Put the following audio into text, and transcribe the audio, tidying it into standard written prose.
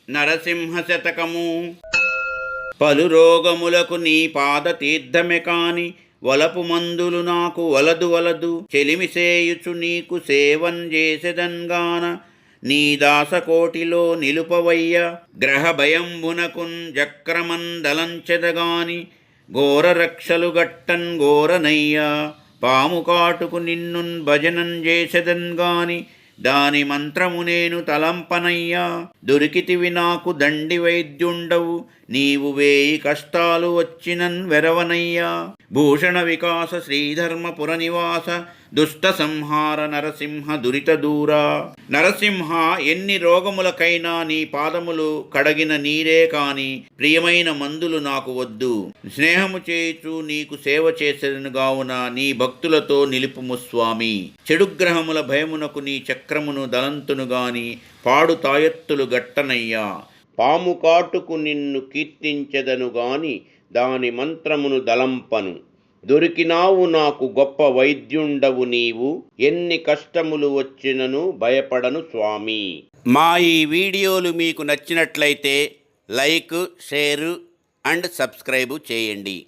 నరసింహ శతకము. పలు రోగములకు నీ పాద తీర్థమే కాని వలపు మందులు నాకు వలదు చెలిమిసేయుచు నీకు సేవన్ చేసెదన్గాన నీ దాసకోటిలో నిలుపవయ్య గ్రహ భయంబునకున్ జక్రమందలంచెదగాని ఘోర రక్షలు గట్టన్ ఘోరనయ్యా పాము కాటుకు నిన్నున్ భజనం చేసెదన్గాని దాని మంత్రము నేను తలంపనయ్యా దొరికితివి నాకు దండి వైద్యుండవు నీవు వేయి కష్టాలు వచ్చినన్ వెరవనయ్యా భూషణ వికాస శ్రీధర్మపుర నివాస దుష్ట సంహార నరసింహ దురిత దూరా. నరసింహ, ఎన్ని రోగములకైనా నీ పాదములు కడగిన నీరే కాని ప్రియమైన మందులు నాకు వద్దు. స్నేహము చేయుచు నీకు సేవ చేసేదను గావున నీ భక్తులతో నిలుపుము స్వామి. చెడుగ్రహముల భయమునకు నీ చక్రమును దలంతును గాని పాడు తాయెత్తులు గట్టనయ్యా పాము కాటుకు నిన్ను కీర్తించెదను గాని దాని మంత్రమును దలంపను దొరికినావు నాకు గొప్ప వైద్యుండవు నీవు ఎన్ని కష్టములు వచ్చినను భయపడను స్వామి. మా ఈ వీడియోలు మీకు నచ్చినట్లయితే లైక్, షేర్ అండ్ సబ్స్క్రైబ్ చేయండి.